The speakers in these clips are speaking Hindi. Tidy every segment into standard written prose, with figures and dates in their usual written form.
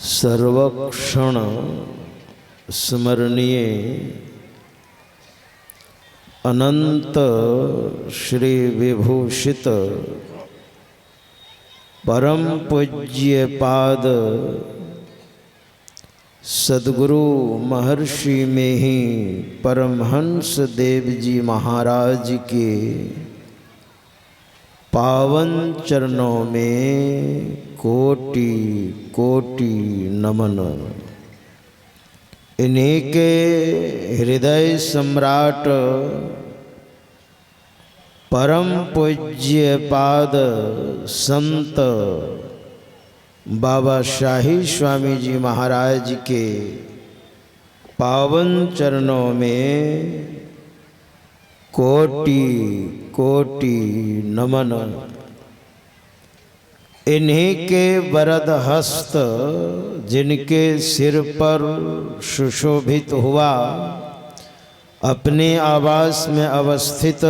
सर्वक्षण स्मरणीय अनंत श्री विभूषित परम पूज्य पाद सद्गुरु महर्षि में ही परमहंस देव जी महाराज के पावन चरणों में कोटि कोटि नमन। इन्हीं के हृदय सम्राट परम पूज्य पाद संत बाबा शाही स्वामी जी महाराज के पावन चरणों में कोटि कोटि नमन। इन्हीं के वरद हस्त जिनके सिर पर सुशोभित हुआ अपने आवास में अवस्थित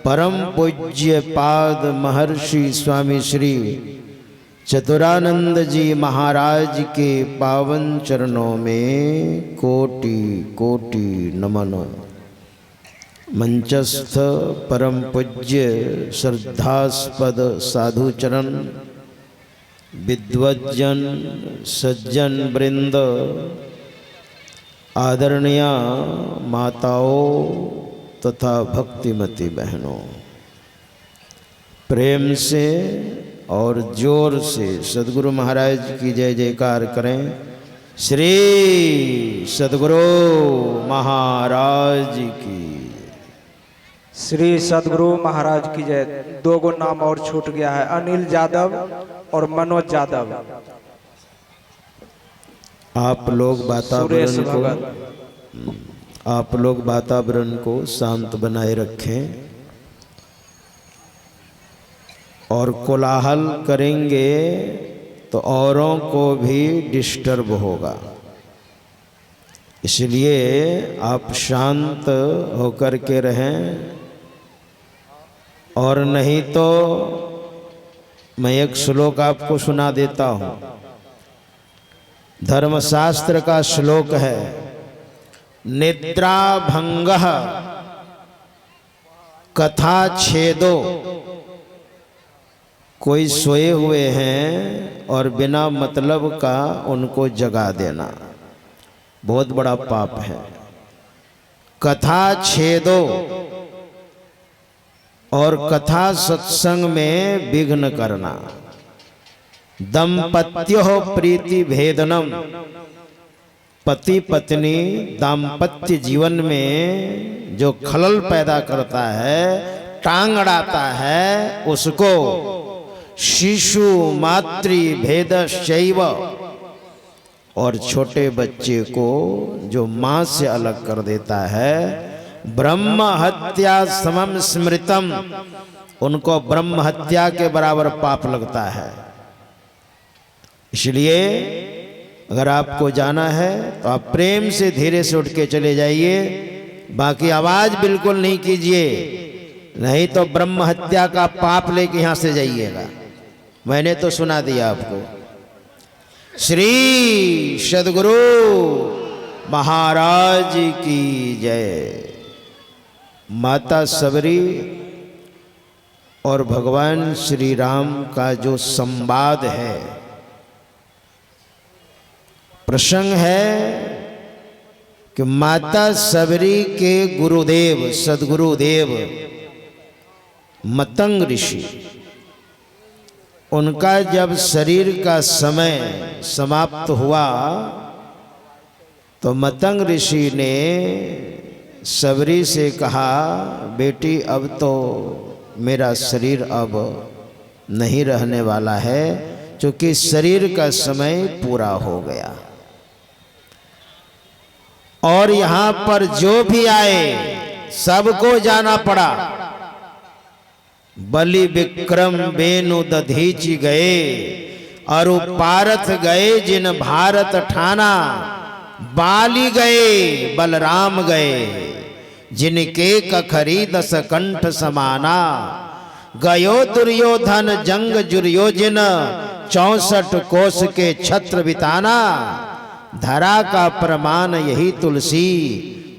परम पूज्य पाद महर्षि स्वामी श्री चतुरानंद जी महाराज के पावन चरणों में कोटि कोटि नमन। मंचस्थ परम पूज्य श्रद्धास्पद साधुचरण विद्वज्जन सज्जन वृंद आदरणीय माताओं तथा भक्तिमती बहनों, प्रेम से और जोर से सद्गुरु महाराज की जय जयकार करें। श्री सद्गुरु महाराज की, श्री सद्गुरु महाराज की जय। दो गो नाम और छूट गया है, अनिल यादव और मनोज यादव। आप लोग वातावरण को शांत बनाए रखें और कोलाहल करेंगे तो औरों को भी डिस्टर्ब होगा, इसलिए आप शांत होकर के रहें। और नहीं तो मैं एक श्लोक आपको सुना देता हूँ। धर्मशास्त्र का श्लोक है, निद्रा भंगः कथा छेदो। कोई सोए हुए हैं और बिना मतलब का उनको जगा देना बहुत बड़ा पाप है। कथा छेदो, और कथा सत्संग में विघ्न करना। दंपत्यो प्रीति भेदनम, पति पत्नी दाम्पत्य जीवन में जो खलल पैदा करता है, टांग अड़ाता है, उसको शिशु मातृ भेदश्चैव, और छोटे बच्चे को जो माँ से अलग कर देता है, ब्रह्म हत्या समम स्मृतम, उनको ब्रह्म हत्या के बराबर पाप लगता है। इसलिए अगर आपको जाना है तो आप प्रेम से धीरे से उठ के चले जाइए, बाकी आवाज बिल्कुल नहीं कीजिए, नहीं तो ब्रह्म हत्या का पाप लेके यहां से जाइएगा। मैंने तो सुना दिया आपको। श्री सद्गुरु महाराज की जय। माता सबरी और भगवान श्री राम का जो संवाद है, प्रसंग है कि माता सबरी के गुरुदेव सद्गुरुदेव मतंग ऋषि, उनका जब शरीर का समय समाप्त हुआ तो मतंग ऋषि ने सबरी से कहा, बेटी अब तो मेरा शरीर अब नहीं रहने वाला है, क्योंकि शरीर का समय पूरा हो गया। और यहाँ पर जो भी आए सबको जाना पड़ा। बलि विक्रम बेनु दधीचि गए, अरु पारथ गए जिन भारत ठाना। बाली गए बलराम गए, जिनके कखरी 10 कंठ समाना। गयो दुर्योधन जंग जुर्योजन, 64 कोस के छत्र बिताना, धरा का प्रमाण यही तुलसी,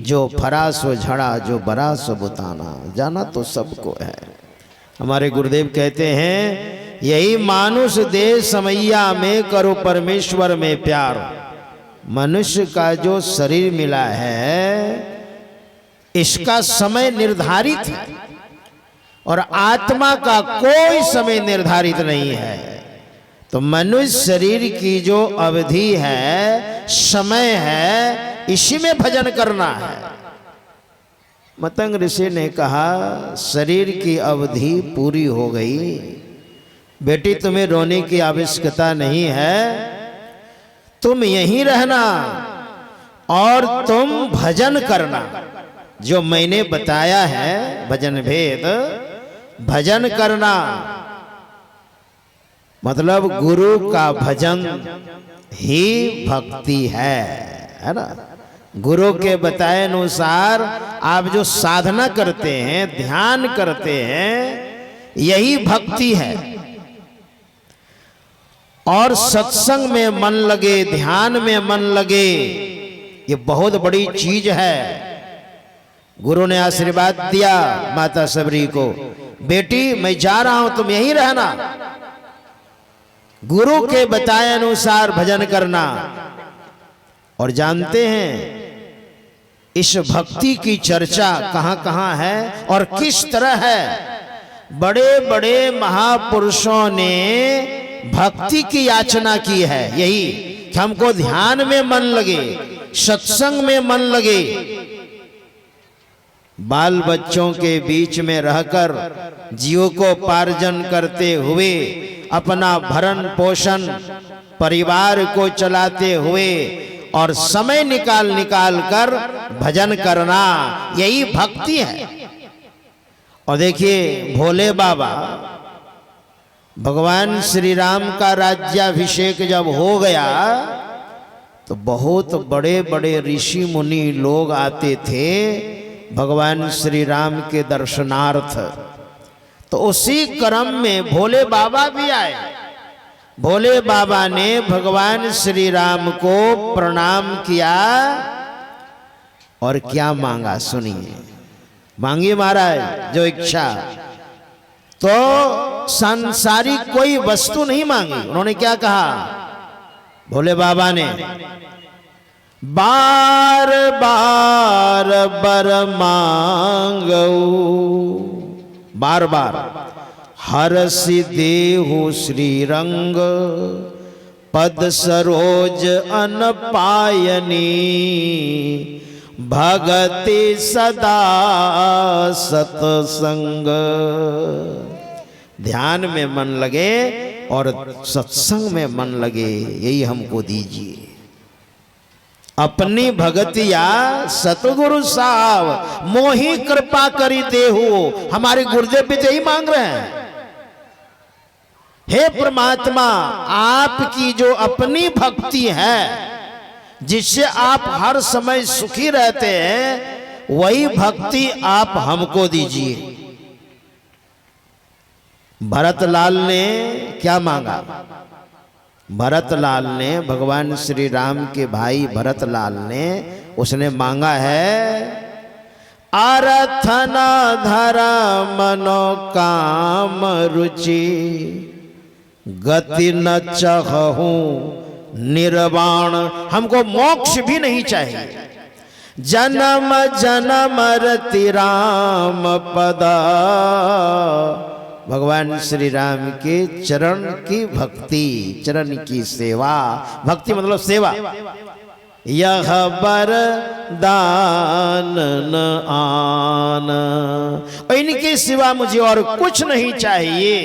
जो फरा सो झड़ा जो बरा सो बुताना। जाना तो सबको है। हमारे गुरुदेव कहते हैं यही मानुष देह समैया में करो परमेश्वर में प्यार। मनुष्य का जो शरीर मिला है इसका समय निर्धारित है और आत्मा का कोई समय निर्धारित नहीं है। तो मनुष्य शरीर की जो अवधि है, समय है, इसी में भजन करना है। मतंग ऋषि ने कहा शरीर की अवधि पूरी हो गई, बेटी तुम्हें रोने की आवश्यकता नहीं है, तुम यहीं रहना और तुम भजन करना। जो मैंने बताया है भजन भेद, भजन करना मतलब गुरु का भजन ही भक्ति है ना। गुरु के बताए अनुसार आप जो साधना करते हैं, ध्यान करते हैं, यही भक्ति है। और सत्संग में मन लगे, ध्यान में मन लगे, ये बहुत बड़ी चीज है। गुरु ने आशीर्वाद दिया माता सबरी को, बेटी मैं जा रहा हूं तुम यहीं रहना, गुरु के बताए अनुसार भजन करना। और जानते हैं इस भक्ति की चर्चा कहां कहां है और किस तरह है। बड़े बड़े महापुरुषों ने भक्ति की याचना की है, यही कि हमको ध्यान में मन लगे, सत्संग में मन लगे। बाल बच्चों के बीच में रहकर जीव को पार्जन करते हुए, अपना भरण पोषण परिवार को चलाते हुए और समय निकाल निकाल कर भजन करना, यही भक्ति है। और देखिए भोले बाबा, भगवान श्री राम का राज्याभिषेक जब हो गया तो बहुत बड़े बड़े ऋषि मुनि लोग आते थे भगवान श्री राम के दर्शनार्थ। तो उसी क्रम में भोले बाबा भी आए। भोले बाबा ने भगवान श्री राम को प्रणाम किया और क्या मांगा सुनिए। मांगी महाराज जो इच्छा, तो सांसारिक कोई वस्तु नहीं मांगी। उन्होंने क्या कहा भोले बाबा ने, बार बार बर मांगो, बार बार हरसि देहु श्री रंग, पद सरोज अन पायनी, भगति सदा सतसंग। ध्यान में मन लगे और सत्संग में मन लगे, यही हमको दीजिए। अपनी भगतिया सतगुरु साहब मोही कृपा करी देहु। हमारे गुरुदेव भी यही मांग रहे हैं, हे परमात्मा आपकी जो अपनी भक्ति है जिससे आप हर समय सुखी रहते हैं, वही भक्ति आप हमको दीजिए। भरतलाल ने क्या मांगा? भरतलाल ने, भगवान श्री राम के भाई भरतलाल ने, उसने मांगा है, अरथन धर्म मनो काम रुचि, गति न चाहूं निर्वाण। हमको मोक्ष भी नहीं चाहिए, जन्म जन्म रति राम पदा। भगवान श्री राम के चरण की भक्ति, चरण की सेवा। भक्ति मतलब सेवा। यह वरदान न आन, इनके सिवा मुझे और कुछ नहीं चाहिए।